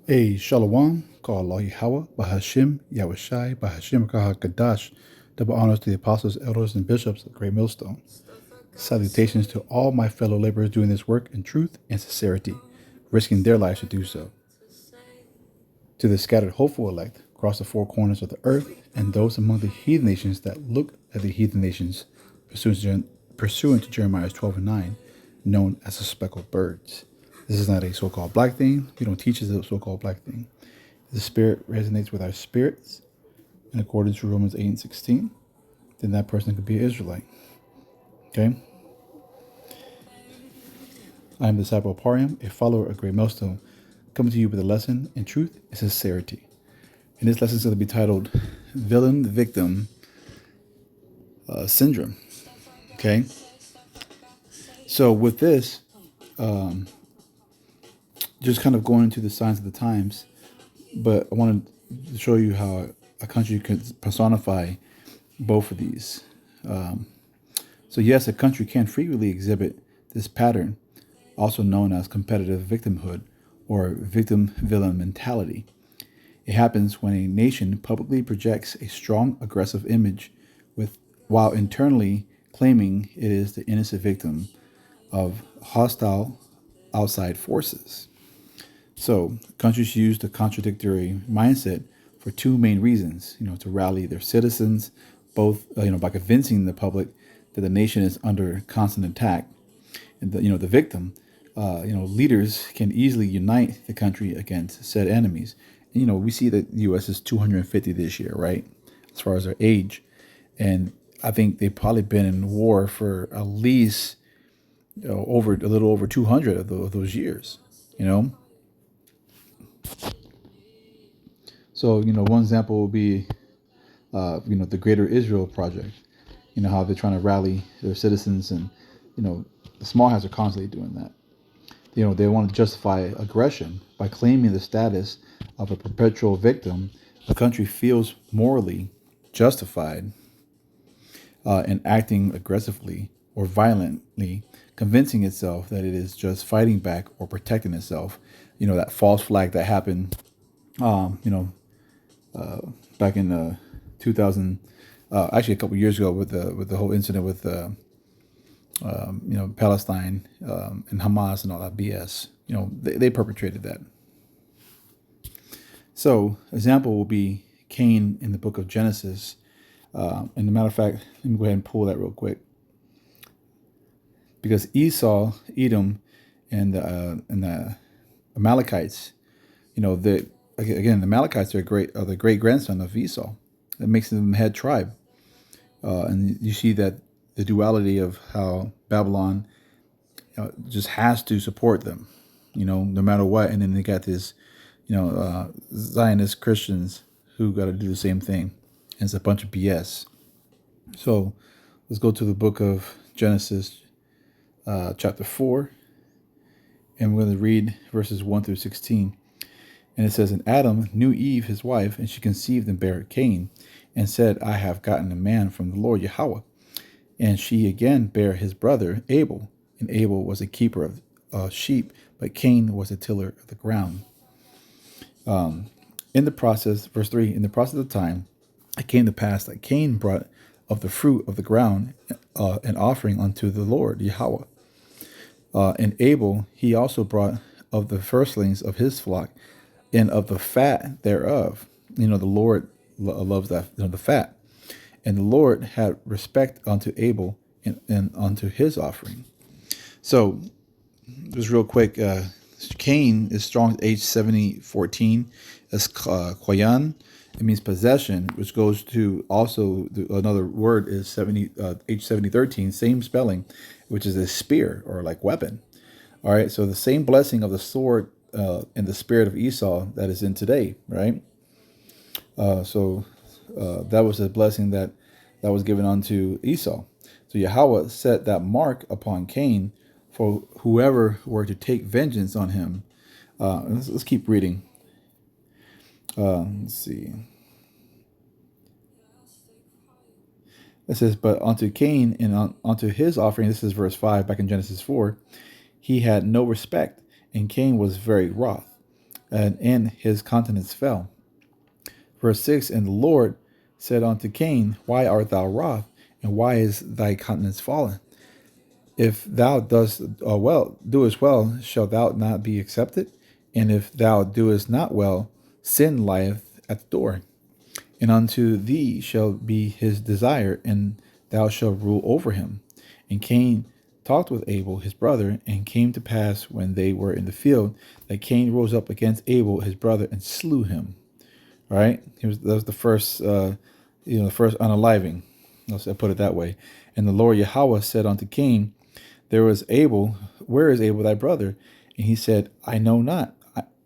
A Shalom, call Allah Yahweh, Bahashim, Yahushai, Bahashim Kadash. Double honors to the apostles, elders, and bishops of the Great Millstone. Salutations to all my fellow laborers doing this work in truth and sincerity, risking their lives to do so. To the scattered hopeful elect across the four corners of the earth, and those among the heathen nations that look at the heathen nations, pursuant to Jeremiah 12 and 9, known as the speckled birds. This is not a so-called black thing. We don't teach it as a so-called black thing. The spirit resonates with our spirits in accordance to Romans 8 and 16, then that person could be an Israelite. Okay? I am the disciple of Pariam, a follower of Great Millstone, coming to you with a lesson in truth and sincerity. And this lesson is going to be titled Villain Victim Syndrome. Okay? So with this, just kind of going into the signs of the times, but I wanted to show you how a country could personify both of these. So yes, a country can frequently exhibit this pattern, also known as competitive victimhood or victim-villain mentality. It happens when a nation publicly projects a strong, aggressive image while internally claiming it is the innocent victim of hostile outside forces. So countries use the contradictory mindset for two main reasons, to rally their citizens, both, by convincing the public that the nation is under constant attack. And the victim, leaders can easily unite the country against said enemies. And, we see that the U.S. is 250 this year, right? As far as their age. And I think they've probably been in war for at least a little over 200 of those years, So, one example would be, the Greater Israel Project. How they're trying to rally their citizens, and the small hats are constantly doing that. They want to justify aggression by claiming the status of a perpetual victim. The country feels morally justified in acting aggressively or violently, convincing itself that it is just fighting back or protecting itself. That false flag that happened, back in 2000, actually a couple years ago with the whole incident with Palestine and Hamas and all that BS. They perpetrated that. So, example will be Cain in the book of Genesis. And as a matter of fact, let me go ahead and pull that real quick. Because Esau, Edom, and the Amalekites, the Amalekites are the great grandson of Esau. That makes them head tribe. And you see that the duality of how Babylon just has to support them, no matter what. And then they got this, Zionist Christians who got to do the same thing. And it's a bunch of BS. So let's go to the book of Genesis, chapter 4. And we're going to read verses 1 through 16. And it says, And Adam knew Eve, his wife, and she conceived and bare Cain, and said, I have gotten a man from the Lord Yahweh. And she again bare his brother Abel. And Abel was a keeper of sheep, but Cain was a tiller of the ground. In the process, verse 3, in the process of time, it came to pass that Cain brought of the fruit of the ground an offering unto the Lord Yahweh. And Abel, he also brought of the firstlings of his flock, and of the fat thereof. The Lord loves that, the fat. And the Lord had respect unto Abel and unto his offering. So, just real quick, Cain is strong age 70:14. That's Koyan. It means possession, which goes to also another word is age 70:13, same spelling, which is a spear or like weapon. All right, so the same blessing of the sword and the spirit of Esau that is in today, right? So that was a blessing that was given unto Esau. So Yahweh set that mark upon Cain for whoever were to take vengeance on him. Let's keep reading. Let's see. It says, but unto Cain and unto his offering, this is verse 5 back in Genesis 4, he had no respect, and Cain was very wroth. and his countenance fell. Verse 6, and the Lord said unto Cain, why art thou wroth, and why is thy countenance fallen? If thou doest well, shall thou not be accepted? And if thou doest not well, sin lieth at the door. And unto thee shall be his desire, and thou shalt rule over him. And Cain talked with Abel his brother, and came to pass when they were in the field that Cain rose up against Abel his brother and slew him. All right, that was the first, the first unaliving. I put it that way. And the Lord Yahweh said unto Cain, there was Abel. Where is Abel thy brother? And he said, I know not.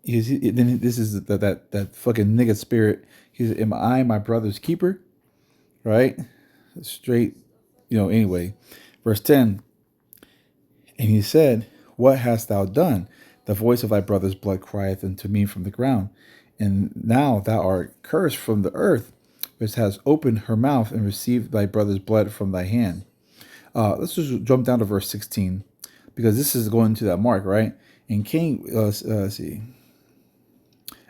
Then this is that fucking nigga spirit. He said, am I my brother's keeper? Right? Straight, anyway. Verse 10. And he said, what hast thou done? The voice of thy brother's blood crieth unto me from the ground. And now thou art cursed from the earth, which has opened her mouth and received thy brother's blood from thy hand. Let's just jump down to verse 16, because this is going to that mark, right? And Cain, let's see.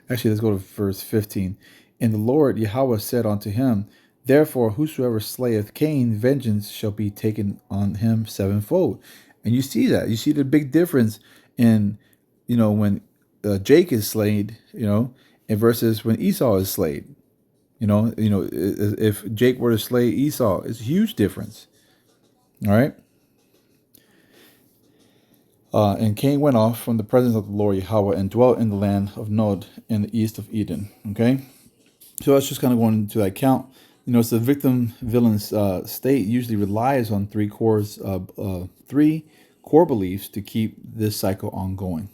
Actually, let's go to verse 15. And the Lord Yahweh said unto him, therefore, whosoever slayeth Cain, vengeance shall be taken on him sevenfold. And you see that. You see the big difference in, when Jake is slayed, and versus when Esau is slayed. If Jake were to slay Esau, it's a huge difference. All right. And Cain went off from the presence of the Lord Yahweh and dwelt in the land of Nod in the east of Eden. Okay. So that's just kind of going into that count. So the victim-villain state usually relies on three core beliefs to keep this cycle ongoing.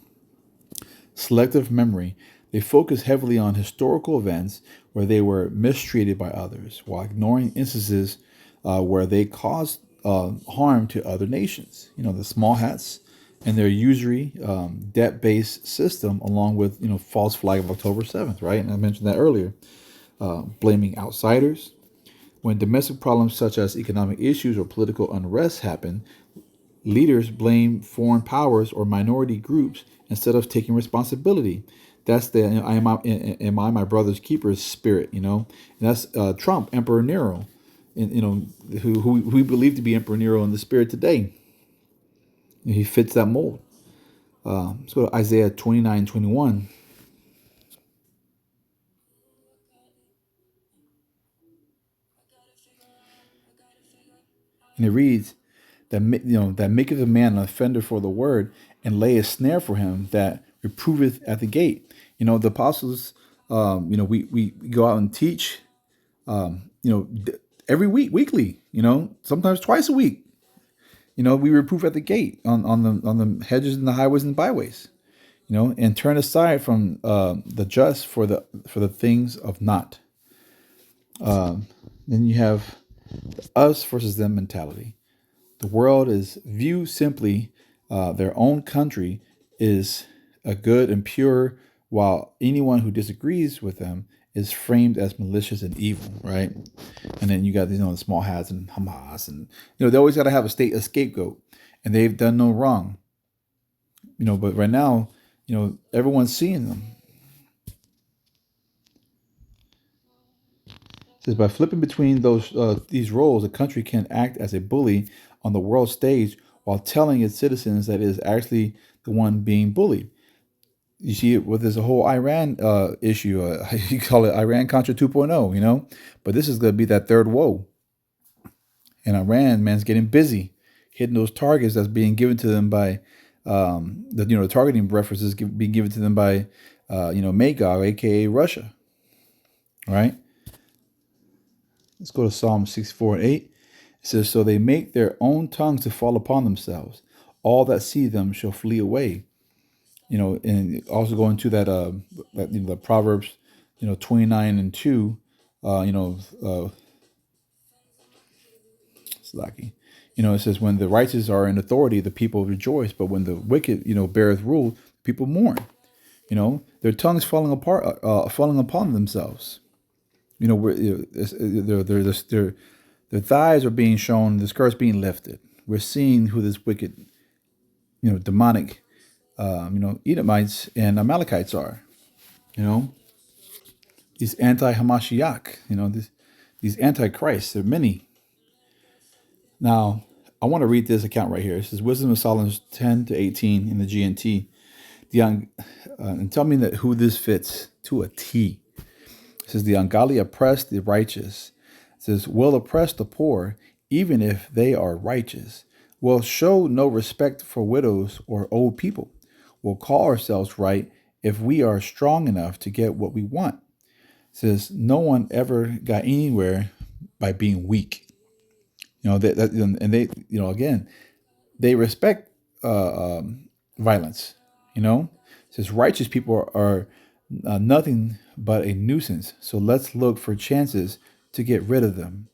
Selective memory. They focus heavily on historical events where they were mistreated by others, while ignoring instances where they caused harm to other nations. The small hats and their usury debt-based system, along with false flag of October 7th, right? And I mentioned that earlier. Blaming outsiders. When domestic problems such as economic issues or political unrest happen, leaders blame foreign powers or minority groups instead of taking responsibility. That's the am I my brother's keeper's spirit, And that's Trump, Emperor Nero, and who we believe to be Emperor Nero in the spirit today. He fits that mold. Let's go to Isaiah 29:21. And it reads, that maketh a man an offender for the word, and lay a snare for him that reproveth at the gate. The apostles, we go out and teach, every weekly, sometimes twice a week. We reprove at the gate on the hedges and the highways and byways, and turn aside from the just for the things of naught. Then you have the us versus them mentality. The world is viewed simply, their own country is a good and pure, while anyone who disagrees with them is framed as malicious and evil, right? And then you got the small hats and Hamas, and they always got to have a scapegoat, and they've done no wrong. But right now, everyone's seeing them. It says by flipping between these roles, a country can act as a bully on the world stage while telling its citizens that it is actually the one being bullied. You see it with this whole Iran issue. You call it Iran Contra 2.0, But this is going to be that third woe. And Iran, man's getting busy hitting those targets that's being given to them by the targeting references being given to them by Magog, aka Russia. All right. Let's go to Psalm 64:8. It says, so they make their own tongues to fall upon themselves. All that see them shall flee away. And also going to that the Proverbs, 29:2, Slaki. It says, when the righteous are in authority, the people rejoice, but when the wicked, beareth rule, people mourn. Their tongues falling upon themselves. Their thighs are being shown, the skirts being lifted. We're seeing who this wicked, demonic, Edomites and Amalekites are. You know, these anti-Hamashiach, these antichrists, there are many. Now, I want to read this account right here. It says Wisdom of Solomon 10 to 18 in the GNT. And tell me that who this fits to a T. It says the ungodly oppress the righteous. It says will oppress the poor even if they are righteous. Will show no respect for widows or old people. Will call ourselves right if we are strong enough to get what we want. It says no one ever got anywhere by being weak. And they, again, they respect violence. It says righteous people are nothing but a nuisance. So let's look for chances to get rid of them.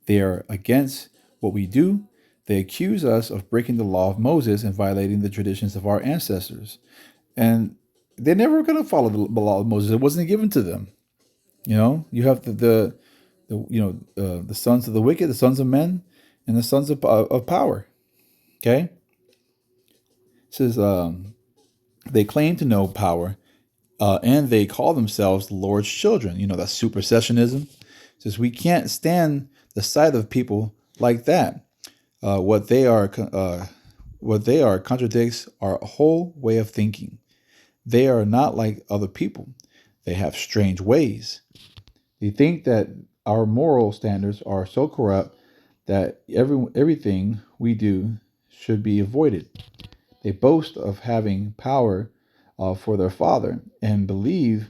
They are against what we do. They accuse us of breaking the law of Moses and violating the traditions of our ancestors. And they're never going to follow the law of Moses. It wasn't given to them. You have the sons of the wicked, the sons of men, and the sons of power. Okay? It says they claim to know power, and they call themselves the Lord's children. That's supersessionism. It says we can't stand the sight of people like that. What they are contradicts our whole way of thinking. They are not like other people. They have strange ways. They think that our moral standards are so corrupt that everything we do should be avoided. They boast of having power for their father and believe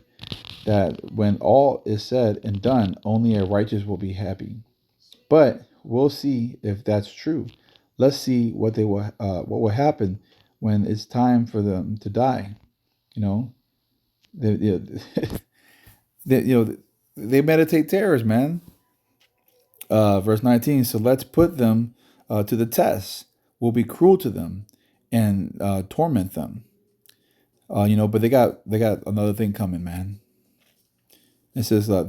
that when all is said and done, only a righteous will be happy. But we'll see if that's true. Let's see what will happen when it's time for them to die. They, they, they meditate terrors, man. Verse 19. So let's put them to the test. We'll be cruel to them and torment them. But they got another thing coming, man. It says that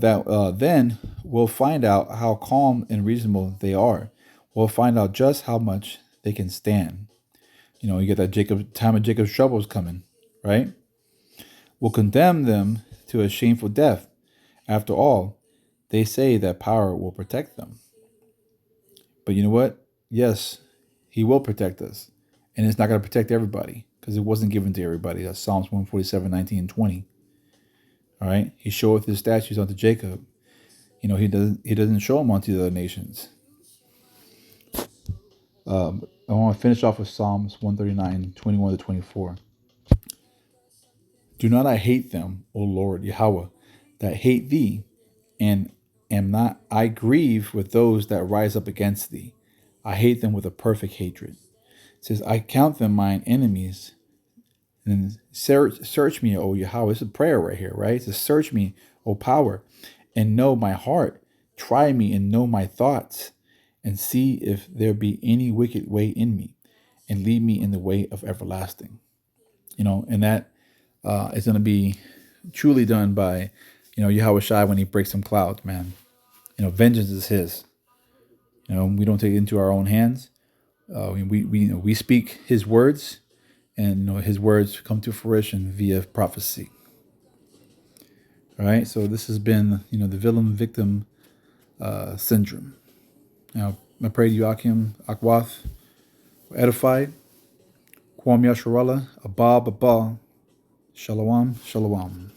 then we'll find out how calm and reasonable they are. We'll find out just how much they can stand. You get that time of Jacob's troubles coming, right? We'll condemn them to a shameful death. After all, they say that power will protect them. But you know what? Yes, he will protect us. And it's not going to protect everybody because it wasn't given to everybody. That's Psalms 147, 19, and 20. All right? He showeth his statutes unto Jacob. He doesn't show them unto the other nations. I want to finish off with Psalms 139, 21 to 24. Do not I hate them, O Lord, Yahweh, that hate thee, and am not I grieved with those that rise up against thee. I hate them with a perfect hatred. It says, I count them mine enemies. And search me, O Yahweh. It's a prayer right here, right? It says, search me, O power, and know my heart. Try me and know my thoughts, and see if there be any wicked way in me, and lead me in the way of everlasting. And that is going to be truly done by, Yahweh Shai when he breaks some clouds, man. Vengeance is his. We don't take it into our own hands. We speak his words, and his words come to fruition via prophecy. All right, so this has been the villain victim syndrome. Now I pray Joachim Akwath edified. Kwam Yasharallah, Abba, Shalom, Shalom.